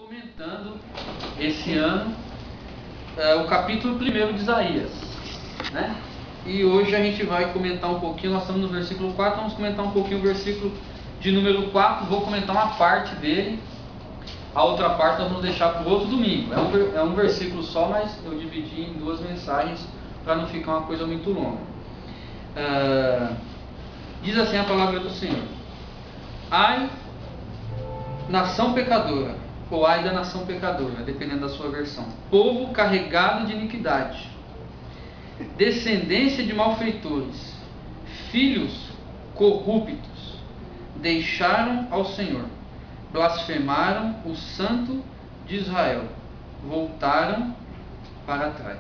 comentando esse ano o capítulo 1 de Isaías, né? E hoje a gente vai comentar um pouquinho, nós estamos no versículo 4, vamos comentar um pouquinho o versículo de número 4, vou comentar uma parte dele, a outra parte nós vamos deixar para o outro domingo. É um versículo só, mas eu dividi em duas mensagens para não ficar uma coisa muito longa. Diz assim a palavra do Senhor: ai, nação pecadora, ou ai da nação pecadora, dependendo da sua versão, povo carregado de iniquidade, descendência de malfeitores, filhos corruptos, deixaram ao Senhor, blasfemaram o Santo de Israel, voltaram para trás.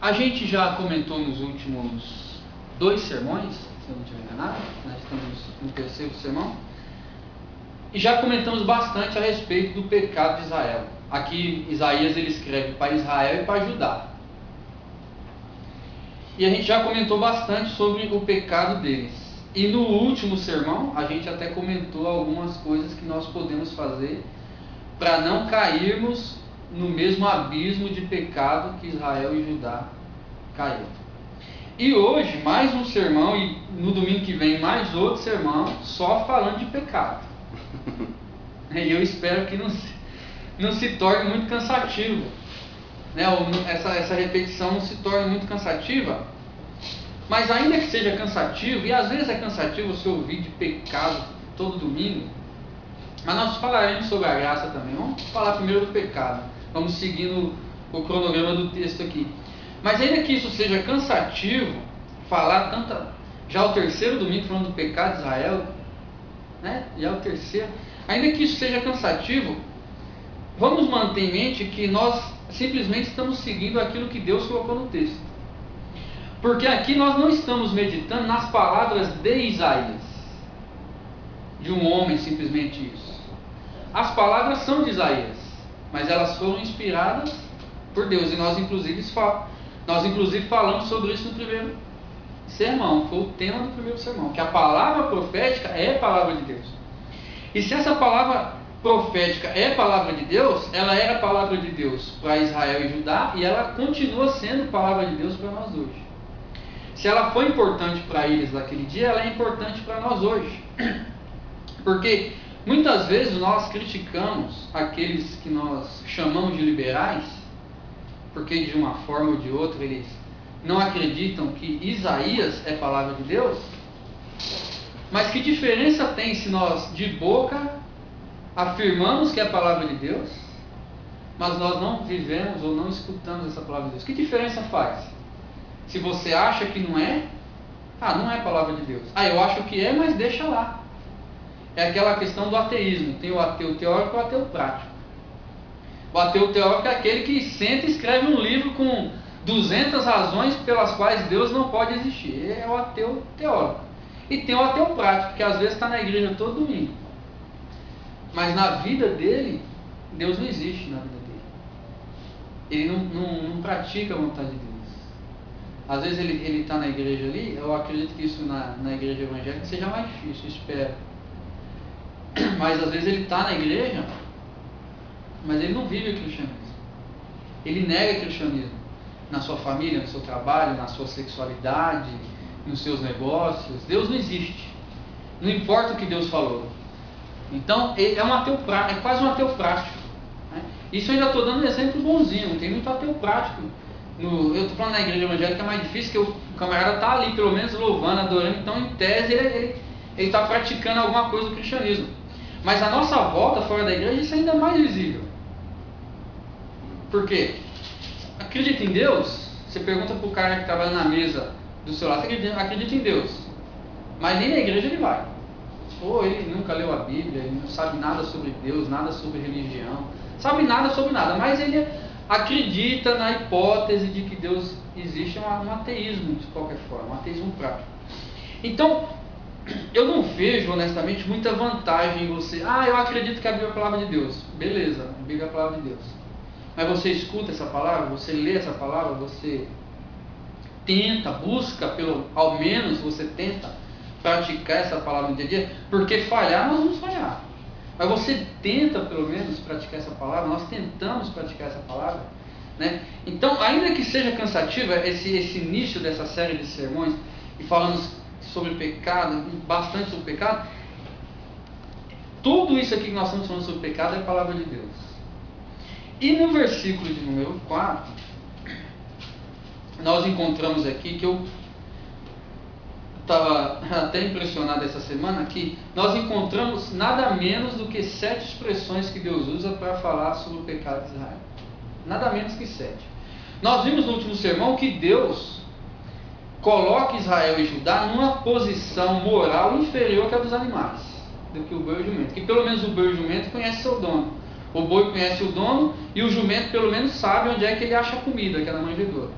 A gente já comentou nos últimos 2 sermões, se eu não estiver enganado, nós estamos no 3º sermão, e já comentamos bastante a respeito do pecado de Israel. Aqui Isaías ele escreve para Israel e para Judá. E a gente já comentou bastante sobre o pecado deles. E no último sermão a gente até comentou algumas coisas que nós podemos fazer para não cairmos no mesmo abismo de pecado que Israel e Judá caíram. E hoje mais um sermão, e no domingo que vem mais outro sermão, só falando de pecado. E eu espero que não se torne muito cansativo, né? Essa repetição não se torne muito cansativa, mas ainda que seja cansativo, e às vezes é cansativo você ouvir de pecado todo domingo, mas nós falaremos sobre a graça também. Vamos falar primeiro do pecado, vamos seguindo o cronograma do texto aqui. Mas ainda que isso seja cansativo, falar já o 3º domingo falando do pecado de Israel, né? Já o 3º, ainda que isso seja cansativo, vamos manter em mente que nós simplesmente estamos seguindo aquilo que Deus colocou no texto. Porque aqui nós não estamos meditando nas palavras de Isaías, de um homem, simplesmente isso. As palavras são de Isaías, mas elas foram inspiradas por Deus. E nós inclusive falamos sobre isso no primeiro sermão. Foi o tema do primeiro sermão, que a palavra profética é a palavra de Deus. E se essa palavra profética é a palavra de Deus, ela era a palavra de Deus para Israel e Judá, e ela continua sendo palavra de Deus para nós hoje. Se ela foi importante para eles naquele dia, ela é importante para nós hoje. Porque muitas vezes nós criticamos aqueles que nós chamamos de liberais, porque de uma forma ou de outra eles não acreditam que Isaías é palavra de Deus. Mas que diferença tem se nós de boca afirmamos que é a palavra de Deus, mas nós não vivemos ou não escutamos essa palavra de Deus? Que diferença faz? Se você acha que não é, não é palavra de Deus. Eu acho que é, mas deixa lá. É aquela questão do ateísmo. Tem o ateu teórico e o ateu prático. O ateu teórico é aquele que senta e escreve um livro com 200 razões pelas quais Deus não pode existir. É o ateu teórico. E tem o ateu prático, que às vezes está na igreja todo domingo, mas na vida dele, Deus não existe na vida dele. Ele não pratica a vontade de Deus. Às vezes ele está na igreja ali, eu acredito que isso na igreja evangélica seja mais difícil, espero. Mas às vezes ele está na igreja, mas ele não vive o cristianismo. Ele nega o cristianismo na sua família, no seu trabalho, na sua sexualidade, nos seus negócios. Deus não existe. Não importa o que Deus falou. Então, ele é um ateu prático, é quase um ateu prático, né? Isso eu ainda estou dando um exemplo bonzinho, tem muito ateu prático. Eu estou falando na igreja evangélica é mais difícil, que o camarada está ali, pelo menos louvando, adorando, então em tese ele está praticando alguma coisa do cristianismo. Mas a nossa volta fora da igreja, isso ainda é mais visível. Por quê? Acredita em Deus? Você pergunta para o cara que trabalha na mesa do seu lado, você acredita em Deus? Mas nem na igreja ele vai. Ou ele nunca leu a Bíblia, ele não sabe nada sobre Deus, nada sobre religião, sabe nada sobre nada, mas ele acredita na hipótese de que Deus existe, um ateísmo de qualquer forma, um ateísmo prático. Então, eu não vejo honestamente muita vantagem em você, eu acredito que a Bíblia é a palavra de Deus. Beleza, a Bíblia é a palavra de Deus. Mas você escuta essa palavra, você lê essa palavra, você tenta, busca, ao menos você tenta praticar essa palavra no dia a dia, porque falhar nós vamos falhar. Mas você tenta pelo menos praticar essa palavra, nós tentamos praticar essa palavra, né? Então, ainda que seja cansativa esse início dessa série de sermões, e falamos sobre pecado, bastante sobre pecado, tudo isso aqui que nós estamos falando sobre pecado é a palavra de Deus. E no versículo de número 4, nós encontramos aqui, que eu estava até impressionado essa semana, que nós encontramos nada menos do que 7 expressões que Deus usa para falar sobre o pecado de Israel. Nada menos que 7. Nós vimos no último sermão que Deus coloca Israel e Judá numa posição moral inferior que a dos animais, do que o boi e o jumento. Que pelo menos o boi e o jumento conhecem seu dono. O boi conhece o dono e o jumento pelo menos sabe onde é que ele acha a comida, que é na manjedoura.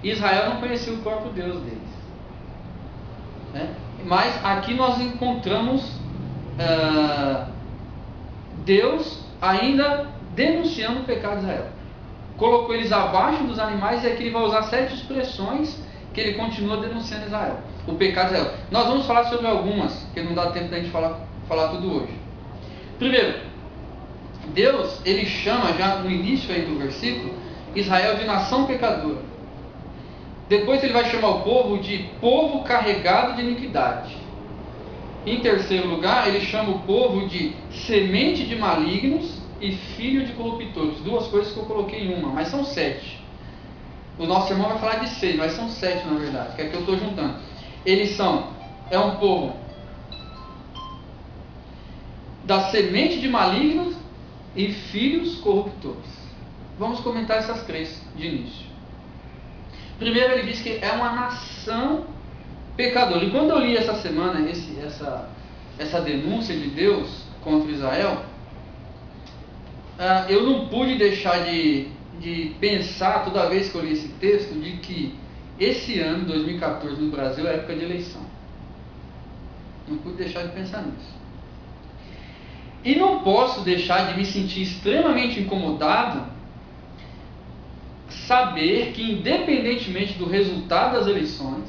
Israel não conhecia o próprio Deus deles. Né? Mas aqui nós encontramos Deus ainda denunciando o pecado de Israel. Colocou eles abaixo dos animais, e aqui ele vai usar 7 expressões que ele continua denunciando Israel, o pecado de Israel. Nós vamos falar sobre algumas, porque não dá tempo da gente falar tudo hoje. Primeiro, Deus, ele chama já no início aí do versículo, Israel de nação pecadora. Depois ele vai chamar o povo de povo carregado de iniquidade. Em terceiro lugar, ele chama o povo de semente de malignos e filho de corruptores. 2 coisas que eu coloquei em uma, mas são 7. O nosso irmão vai falar de 6, mas são 7 na verdade, que é que eu estou juntando. Eles é um povo da semente de malignos e filhos corruptores. Vamos comentar essas 3 de início. Primeiro ele diz que é uma nação pecadora. E quando eu li essa semana essa denúncia de Deus contra Israel, eu não pude deixar de pensar, toda vez que eu li esse texto, de que esse ano, 2014, no Brasil, é época de eleição. Não pude deixar de pensar nisso. E não posso deixar de me sentir extremamente incomodado saber que, independentemente do resultado das eleições,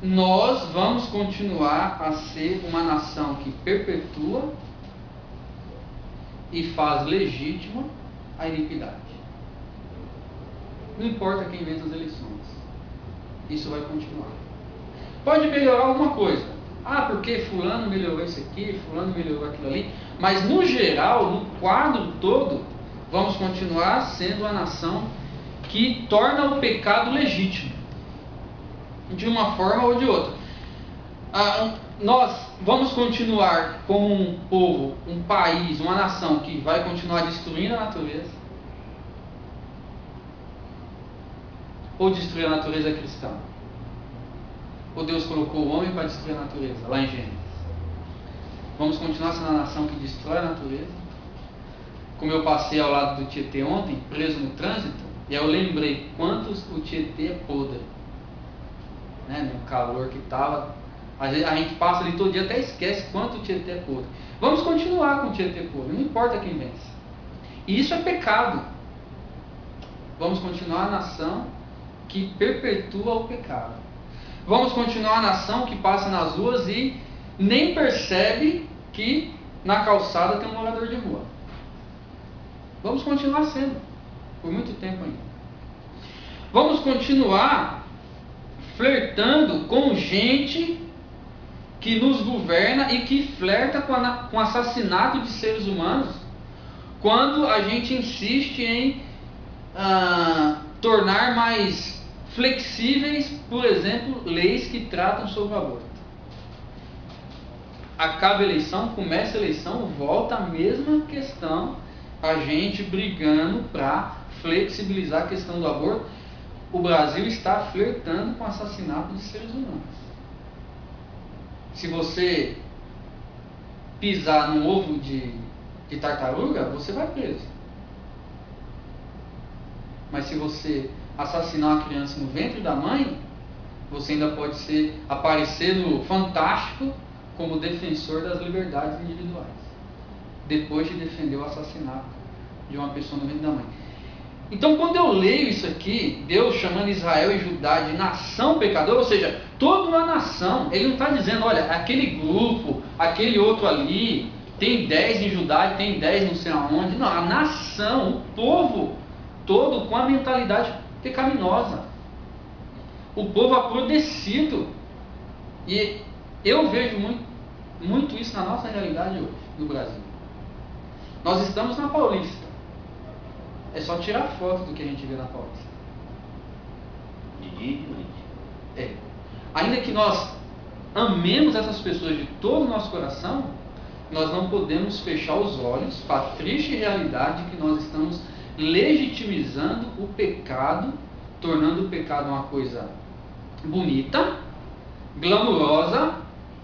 nós vamos continuar a ser uma nação que perpetua e faz legítima a iniquidade. Não importa quem vence as eleições, isso vai continuar. Pode melhorar alguma coisa. Porque fulano melhorou isso aqui, fulano melhorou aquilo ali, mas no geral, no quadro todo, vamos continuar sendo a nação que torna o pecado legítimo, de uma forma ou de outra. Nós vamos continuar como um povo, um país, uma nação que vai continuar destruindo a natureza, ou destruir a natureza cristã? Ou Deus colocou o homem para destruir a natureza, lá em Gênesis? Vamos continuar sendo a nação que destrói a natureza? Como eu passei ao lado do Tietê ontem, preso no trânsito, e aí eu lembrei quantos o Tietê é podre, né? No calor que estava, a gente passa ali todo dia, até esquece quanto o Tietê é podre. Vamos continuar com o Tietê podre, não importa quem vence. E isso é pecado. Vamos continuar a nação que perpetua o pecado. Vamos continuar a nação que passa nas ruas e nem percebe que na calçada tem um morador de rua. Vamos continuar sendo, por muito tempo ainda. Vamos continuar flertando com gente que nos governa e que flerta com assassinato de seres humanos, quando a gente insiste em tornar mais flexíveis, por exemplo, leis que tratam sobre o aborto. Acaba a eleição, começa a eleição, volta a mesma questão, a gente brigando para flexibilizar a questão do aborto. O Brasil está flertando com o assassinato de seres humanos. Se você pisar num ovo de tartaruga, você vai preso. Mas se você assassinar uma criança no ventre da mãe, você ainda pode aparecer no Fantástico como defensor das liberdades individuais, depois de defender o assassinato de uma pessoa no ventre da mãe. Então, quando eu leio isso aqui, Deus chamando Israel e Judá de nação pecadora, ou seja, toda uma nação, ele não está dizendo, olha, aquele grupo, aquele outro ali, tem 10 em Judá e tem 10 não sei aonde. Não, a nação, o povo todo com a mentalidade pecaminosa. O povo apodrecido. E eu vejo muito isso na nossa realidade hoje, no Brasil. Nós estamos na Paulista. É só tirar foto do que a gente vê na Paulista. De dia e de noite. É. Ainda que nós amemos essas pessoas de todo o nosso coração, nós não podemos fechar os olhos para a triste realidade que nós estamos legitimizando o pecado, tornando o pecado uma coisa bonita, glamurosa,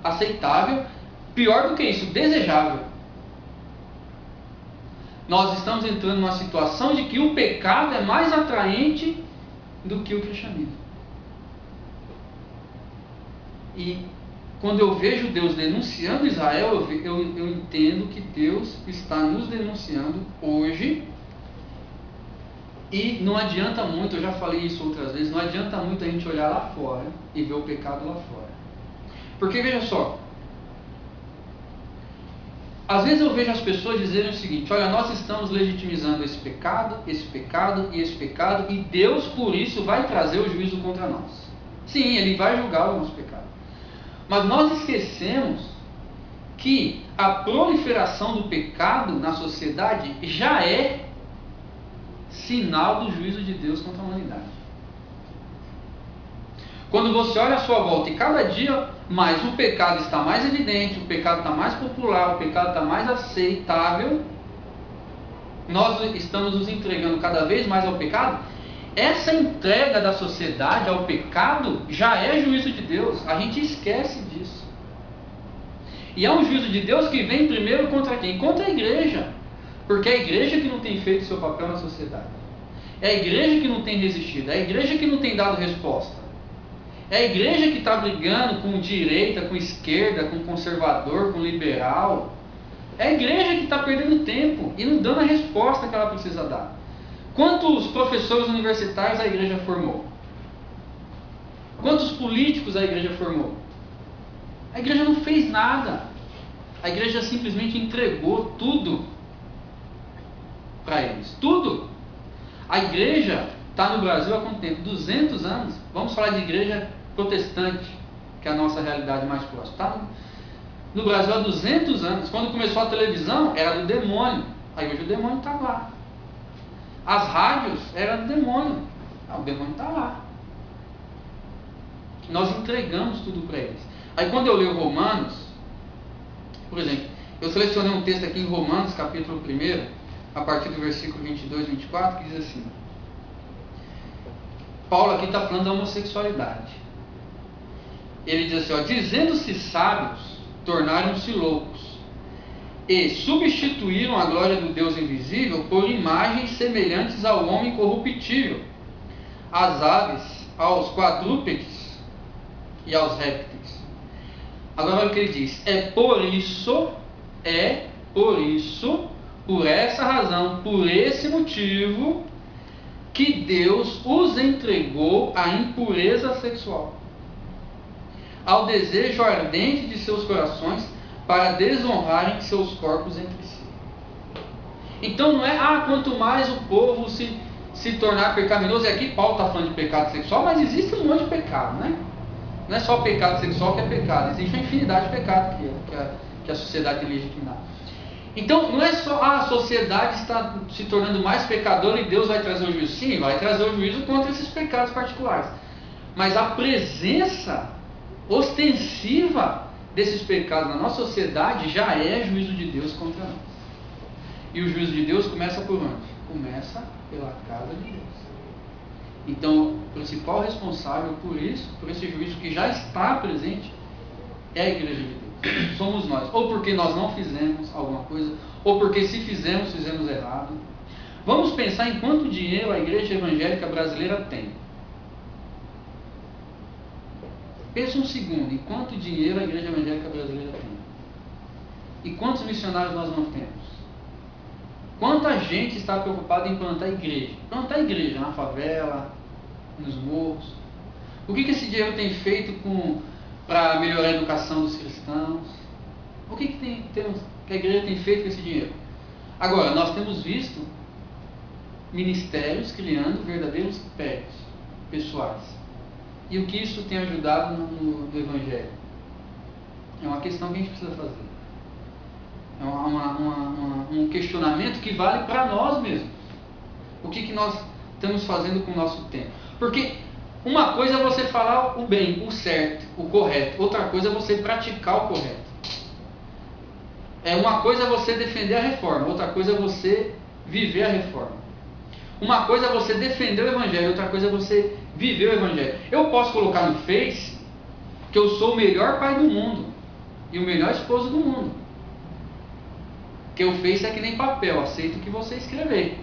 aceitável, pior do que isso, desejável. Nós estamos entrando numa situação de que o pecado é mais atraente do que o cristianismo. E quando eu vejo Deus denunciando Israel, eu entendo que Deus está nos denunciando hoje. E não adianta muito, eu já falei isso outras vezes, não adianta muito a gente olhar lá fora e ver o pecado lá fora. Porque veja só, às vezes eu vejo as pessoas dizerem o seguinte: olha, nós estamos legitimizando esse pecado e esse pecado, e Deus por isso vai trazer o juízo contra nós. Sim, Ele vai julgar o nosso pecado. Mas nós esquecemos que a proliferação do pecado na sociedade já é sinal do juízo de Deus contra a humanidade. Quando você olha à sua volta e cada dia mais o pecado está mais evidente, o pecado está mais popular, o pecado está mais aceitável, nós estamos nos entregando cada vez mais ao pecado. Essa entrega da sociedade ao pecado já é juízo de Deus. A gente esquece disso. E é um juízo de Deus que vem primeiro contra quem? Contra a igreja. Porque é a igreja que não tem feito seu papel na sociedade. É a igreja que não tem resistido. É a igreja que não tem dado resposta. É a igreja que está brigando com direita, com esquerda, com conservador, com liberal. É a igreja que está perdendo tempo e não dando a resposta que ela precisa dar. Quantos professores universitários a igreja formou? Quantos políticos a igreja formou? A igreja não fez nada. A igreja simplesmente entregou tudo para eles. Tudo. A igreja está no Brasil há quanto tempo? 200 anos. Vamos falar de igreja protestante, que é a nossa realidade mais próxima. Está no Brasil há 200 anos. Quando começou a televisão, era do demônio. Aí hoje o demônio está lá. As rádios eram do demônio. O demônio está lá. Nós entregamos tudo para eles. Aí quando eu leio Romanos, por exemplo, eu selecionei um texto aqui em Romanos, capítulo 1, a partir do versículo 22 e 24, que diz assim: Paulo aqui está falando da homossexualidade. Ele diz assim, ó: dizendo-se sábios, tornaram-se loucos, e substituíram a glória do Deus invisível por imagens semelhantes ao homem corruptível, às aves, aos quadrúpedes e aos répteis. Agora olha o que ele diz: por essa razão, por esse motivo, que Deus os entregou à impureza sexual, ao desejo ardente de seus corações, para desonrarem seus corpos entre si. Então não é, quanto mais o povo se tornar pecaminoso, e aqui Paulo está falando de pecado sexual, mas existe um monte de pecado, né? Não é só o pecado sexual que é pecado, existe uma infinidade de pecados que a sociedade tem legitimado. Então não é só a sociedade está se tornando mais pecadora e Deus vai trazer o juízo. Sim, vai trazer o juízo contra esses pecados particulares. Mas a presença ostensiva desses pecados na nossa sociedade já é juízo de Deus contra nós. E o juízo de Deus começa por onde? Começa pela casa de Deus. Então, o principal responsável por isso, por esse juízo que já está presente, é a igreja de Deus. Somos nós. Ou porque nós não fizemos alguma coisa, ou porque se fizemos errado. Vamos pensar em quanto dinheiro a igreja evangélica brasileira tem. Pensa um segundo, em quanto dinheiro a igreja evangélica brasileira tem. E quantos missionários nós não temos? Quanta gente está preocupada em plantar igreja? Plantar igreja na favela, nos morros. O que esse dinheiro tem feito para melhorar a educação dos cristãos? O que a igreja tem feito com esse dinheiro? Agora, nós temos visto ministérios criando verdadeiros prédios pessoais. E o que isso tem ajudado no Evangelho? É uma questão que a gente precisa fazer. É um questionamento que vale para nós mesmos. O que nós estamos fazendo com o nosso tempo? Porque uma coisa é você falar o bem, o certo, o correto. Outra coisa é você praticar o correto. Uma coisa é você defender a reforma. Outra coisa é você viver a reforma. Uma coisa é você defender o Evangelho. Outra coisa é você viver o Evangelho. Eu posso colocar no Face que eu sou o melhor pai do mundo e o melhor esposo do mundo. Porque o Face é que nem papel, aceita o que você escrever.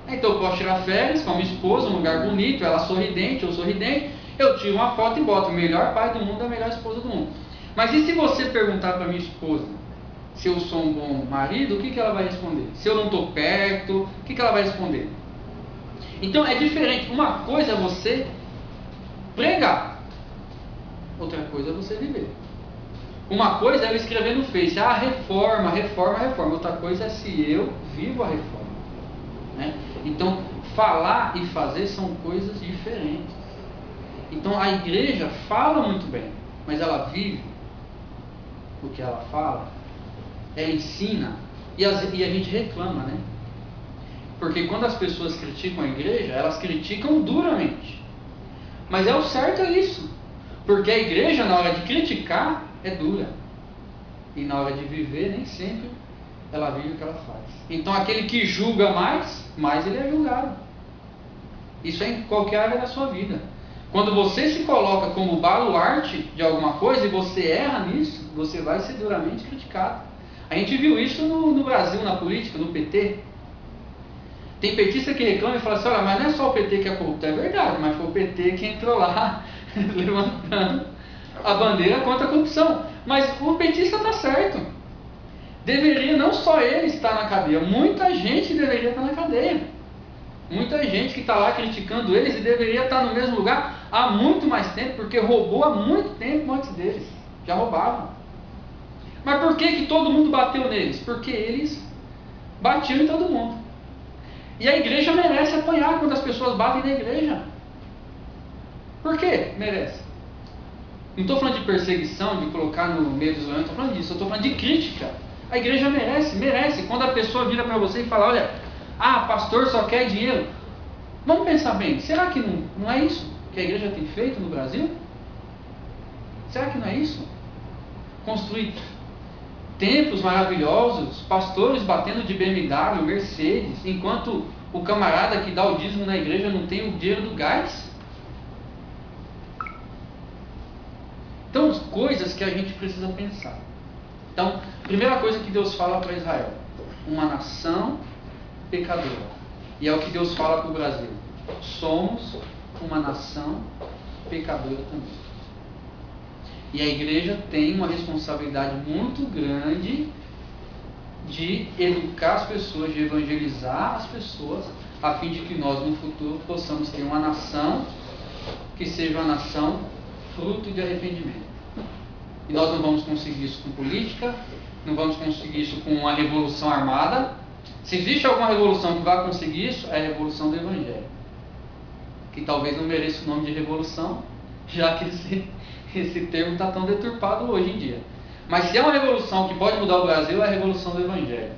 Então eu posso tirar férias com a minha esposa, um lugar bonito, ela sorridente, eu sorridente, eu tiro uma foto e boto o melhor pai do mundo, a melhor esposa do mundo. Mas e se você perguntar para minha esposa se eu sou um bom marido, o que ela vai responder? Se eu não estou perto, o que ela vai responder? Então é diferente. Uma coisa é você pregar, outra coisa é você viver. Uma coisa é eu escrever no Face, reforma, reforma, reforma. Outra coisa é se eu vivo a reforma. Né? Então, falar e fazer são coisas diferentes. Então, a igreja fala muito bem, mas ela vive o que ela fala, ela ensina, e a gente reclama, né? Porque quando as pessoas criticam a igreja, elas criticam duramente. Mas o certo é isso. Porque a igreja, na hora de criticar, é dura. E na hora de viver, nem sempre ela vive o que ela faz. Então aquele que julga mais ele é julgado. Isso é em qualquer área da sua vida. Quando você se coloca como baluarte de alguma coisa e você erra nisso, você vai ser duramente criticado. A gente viu isso no Brasil, na política, no PT. Tem petista que reclama e fala assim, olha, mas não é só o PT que é corrupto. É verdade, mas foi o PT que entrou lá levantando a bandeira contra a corrupção. Mas o petista está certo. Deveria não só ele estar na cadeia, muita gente deveria estar na cadeia. Muita gente que está lá criticando eles e deveria estar no mesmo lugar há muito mais tempo, porque roubou há muito tempo antes deles. Já roubavam. Mas por que todo mundo bateu neles? Porque eles batiam em todo mundo. E a igreja merece apanhar quando as pessoas batem na igreja. Por quê? Merece. Não estou falando de perseguição, de colocar no meio dos não estou falando disso, eu estou falando de crítica. A igreja merece. Quando a pessoa vira para você e fala, olha, pastor só quer dinheiro. Vamos pensar bem, será que não é isso que a igreja tem feito no Brasil? Será que não é isso? Construir templos maravilhosos, pastores batendo de BMW, Mercedes, enquanto o camarada que dá o dízimo na igreja não tem o dinheiro do gás? Então, coisas que a gente precisa pensar. Então, primeira coisa que Deus fala para Israel, uma nação pecadora. E é o que Deus fala para o Brasil. Somos uma nação pecadora também. E a igreja tem uma responsabilidade muito grande de educar as pessoas, de evangelizar as pessoas, a fim de que nós no futuro possamos ter uma nação que seja uma nação fruto de arrependimento. E nós não vamos conseguir isso com política, não vamos conseguir isso com uma revolução armada. Se existe alguma revolução que vai conseguir isso, é a revolução do Evangelho. Que talvez não mereça o nome de revolução, já que esse termo está tão deturpado hoje em dia. Mas se é uma revolução que pode mudar o Brasil, é a revolução do Evangelho.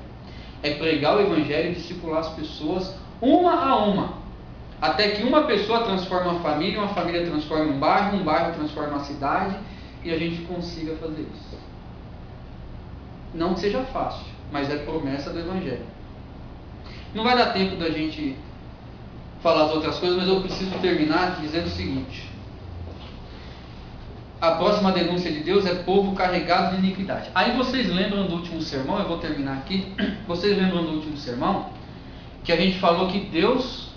É pregar o Evangelho e discipular as pessoas uma a uma. Até que uma pessoa transforme uma família transforme um bairro transforme uma cidade, e a gente consiga fazer isso. Não que seja fácil, mas é promessa do Evangelho. Não vai dar tempo da gente falar as outras coisas, mas eu preciso terminar dizendo o seguinte. A próxima denúncia de Deus é povo carregado de iniquidade. Aí vocês lembram do último sermão, eu vou terminar aqui. Vocês lembram do último sermão? Que a gente falou que Deus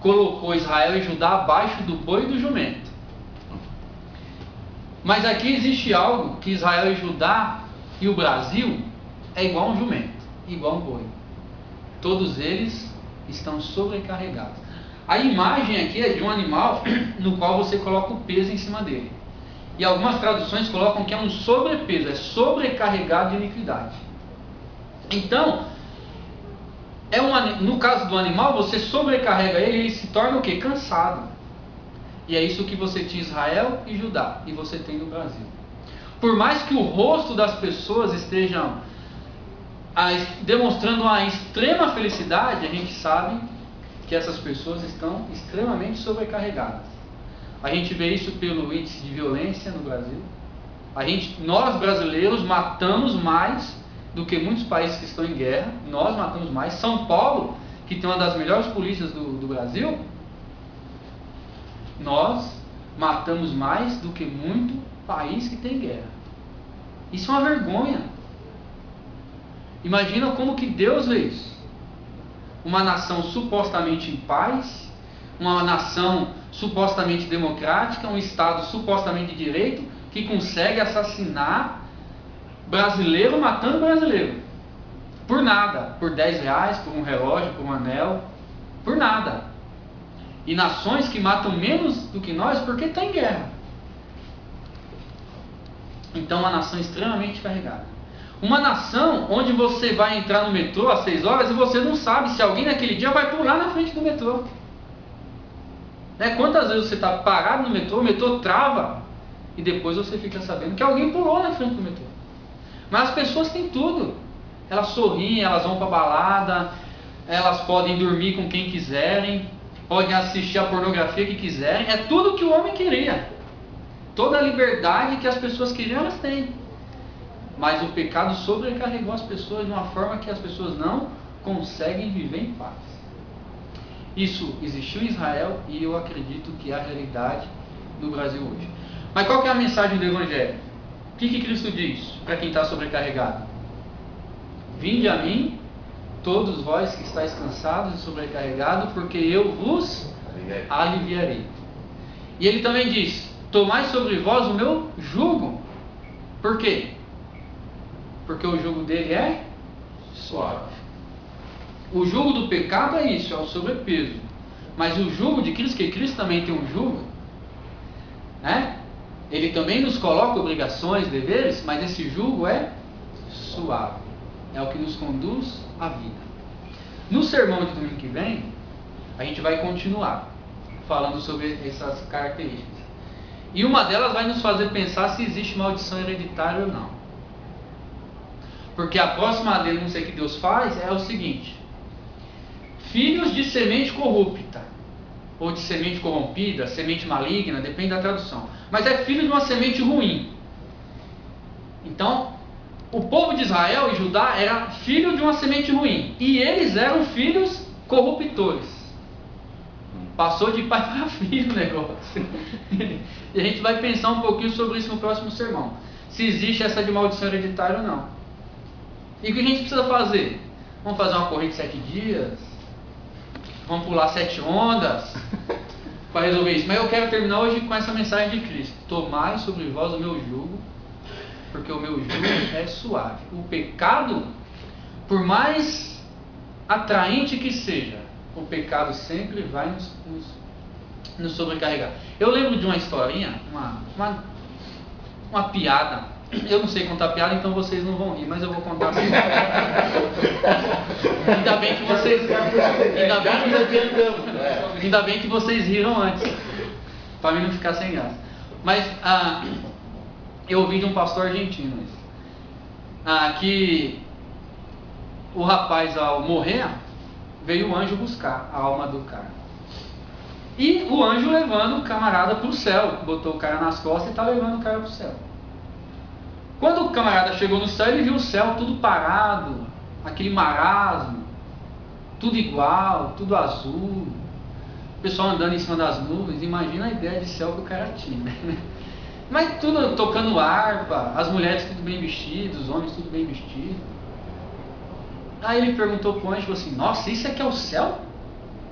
colocou Israel e Judá abaixo do boi e do jumento. Mas aqui existe algo que Israel e Judá e o Brasil é igual um jumento, igual um boi. todos eles estão sobrecarregados. A imagem aqui é de um animal no qual você coloca o peso em cima dele. E algumas traduções colocam que é um sobrepeso, é sobrecarregado de iniquidade. Então, no caso do animal, você sobrecarrega ele e ele se torna o quê? Cansado. E é isso que você tinha em Israel e Judá, e você tem no Brasil. Por mais que o rosto das pessoas estejam demonstrando uma extrema felicidade, a gente sabe que essas pessoas estão extremamente sobrecarregadas. A gente vê isso pelo índice de violência no Brasil. Nós brasileiros matamos mais do que muitos países que estão em guerra. Nós matamos mais. São Paulo, que tem uma das melhores polícias do Brasil, nós matamos mais do que muito país que tem guerra. Isso é uma vergonha. Imagina como que Deus vê isso. Uma nação supostamente em paz, uma nação supostamente democrática, um Estado supostamente de direito, que consegue assassinar brasileiro matando brasileiro. Por nada. Por 10 reais, por um relógio, por um anel. Por nada. E nações que matam menos do que nós porque está em guerra. Então, uma nação extremamente carregada. Uma nação onde você vai entrar no metrô às 6 horas e você não sabe se alguém naquele dia vai pular na frente do metrô. Quantas vezes você está parado no metrô, o metrô trava e depois você fica sabendo que alguém pulou na frente do metrô. Mas as pessoas têm tudo. Elas sorriem, elas vão para a balada, elas podem dormir com quem quiserem, podem assistir a pornografia que quiserem. É tudo que o homem queria. Toda a liberdade que as pessoas queriam, elas têm. Mas o pecado sobrecarregou as pessoas de uma forma que as pessoas não conseguem viver em paz. Isso existiu em Israel e eu acredito que é a realidade no Brasil hoje. Mas qual que é a mensagem do Evangelho? O que Cristo diz para quem está sobrecarregado? Vinde a mim, todos vós que estáis cansados e sobrecarregados, porque eu vos aliviarei. E ele também diz, tomai sobre vós o meu jugo. Por quê? Porque o jugo dele é suave. O jugo do pecado é isso, é o sobrepeso. Mas o jugo de Cristo, que Cristo também tem um jugo, ele também nos coloca obrigações, deveres, mas esse jugo é suave. É o que nos conduz à vida. No sermão de domingo que vem, a gente vai continuar falando sobre essas características. E uma delas vai nos fazer pensar se existe maldição hereditária ou não. Porque a próxima denúncia que Deus faz é o seguinte: filhos de semente corrupta, ou de semente corrompida, semente maligna, depende da tradução. Mas é filho de uma semente ruim. Então, o povo de Israel e Judá era filho de uma semente ruim. E eles eram filhos corruptores. Passou de pai para filho o negócio. E a gente vai pensar um pouquinho sobre isso no próximo sermão. Se existe essa de maldição hereditária ou não. E o que a gente precisa fazer? Vamos fazer uma corrida de 7 dias? Vamos pular 7 ondas? Para resolver isso. Mas eu quero terminar hoje com essa mensagem de Cristo. Tomai sobre vós o meu jugo, porque o meu jugo é suave. O pecado, por mais atraente que seja, o pecado sempre vai nos sobrecarregar. Eu lembro de uma historinha, uma piada. Eu não sei contar piada, então vocês não vão rir, mas eu vou contar assim. Ainda bem que vocês riram antes, para mim não ficar sem graça. Mas eu ouvi de um pastor argentino que o rapaz, ao morrer, veio o anjo buscar a alma do cara. E o anjo levando o camarada para o céu, botou o cara nas costas e está levando o cara para o céu. Quando o camarada chegou no céu, ele viu o céu tudo parado, aquele marasmo, tudo igual, tudo azul, o pessoal andando em cima das nuvens. Imagina a ideia de céu que o cara tinha, né? Mas tudo tocando harpa, as mulheres tudo bem vestidas, os homens tudo bem vestidos. Aí ele perguntou para o anjo, assim: nossa, isso aqui é o céu?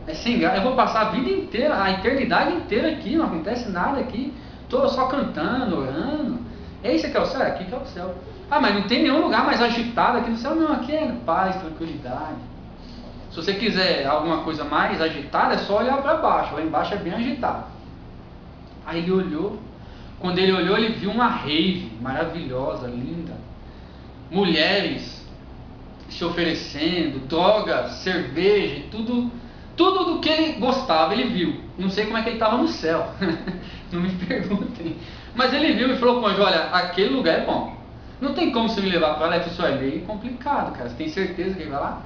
É sem graça, eu vou passar a vida inteira, a eternidade inteira aqui, não acontece nada aqui, estou só cantando, orando. É isso que é o céu? Aqui que é o céu. Mas não tem nenhum lugar mais agitado aqui no céu? Não, aqui é paz, tranquilidade. você quiser alguma coisa mais agitada, é só olhar para baixo. Lá embaixo é bem agitado. Aí ele olhou. Quando ele olhou, ele viu uma rave maravilhosa, linda. Mulheres se oferecendo, drogas, cerveja, tudo do que ele gostava, ele viu. Não sei como é que ele estava no céu. Não me perguntem. Mas ele viu e falou com o anjo, olha, aquele lugar é bom. Não tem como você me levar para lá. Ele falou, é meio complicado, cara. Você tem certeza que ele vai lá?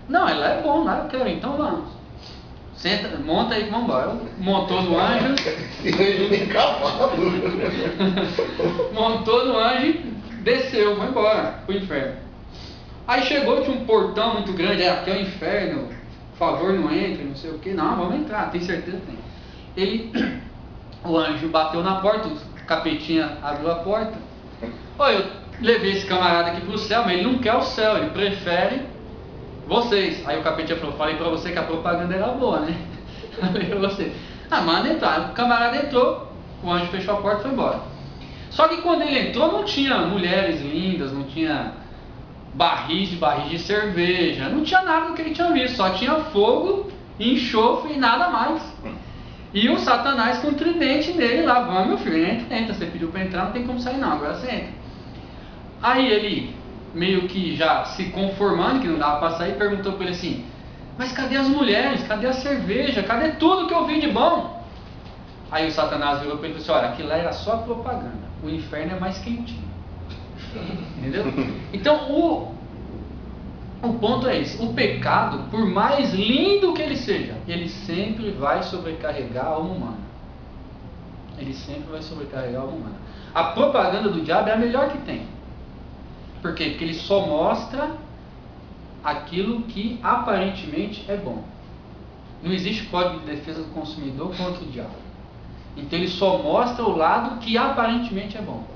Não, lá é bom, lá eu quero, então vamos. Senta, monta aí que vamos embora. Montou no anjo. Montou no anjo e desceu, foi embora pro inferno. Aí chegou, tinha um portão muito grande, aqui é o inferno, por favor não entre, não sei o que. Não, vamos entrar, tem certeza que tem. O anjo bateu na porta, o capetinha abriu a porta. Olha, eu levei esse camarada aqui pro céu, mas ele não quer o céu, ele prefere vocês. Aí o capetinha falou, falei pra você que a propaganda era boa, né? Falei pra você. Manda entrar. O camarada entrou, o anjo fechou a porta e foi embora. Só que quando ele entrou não tinha mulheres lindas, não tinha barris de cerveja, não tinha nada do que ele tinha visto, só tinha fogo, enxofre e nada mais. E o Satanás com um tridente nele lá, vamos meu filho, entra, você pediu para entrar, não tem como sair não, agora você entra. Aí ele, meio que já se conformando, que não dava para sair, perguntou para ele assim, mas cadê as mulheres, cadê a cerveja, cadê tudo que eu vi de bom? Aí o Satanás virou para ele e disse, olha, aquilo lá era só propaganda, o inferno é mais quentinho. Entendeu? Então o ponto é esse, o pecado, por mais lindo que ele seja, ele sempre vai sobrecarregar a alma humana. Ele sempre vai sobrecarregar a alma humana. A propaganda do diabo é a melhor que tem. Por quê? Porque ele só mostra aquilo que aparentemente é bom. Não existe código de defesa do consumidor contra o diabo. Então ele só mostra o lado que aparentemente é bom.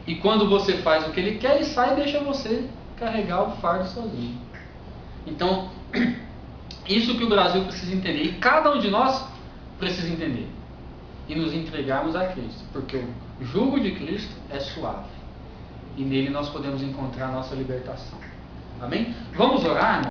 E quando você faz o que ele quer, ele sai e deixa você carregar o fardo sozinho. Então, isso que o Brasil precisa entender. E cada um de nós precisa entender. E nos entregarmos a Cristo. Porque o jugo de Cristo é suave. E nele nós podemos encontrar a nossa libertação. Amém? Vamos orar, irmão?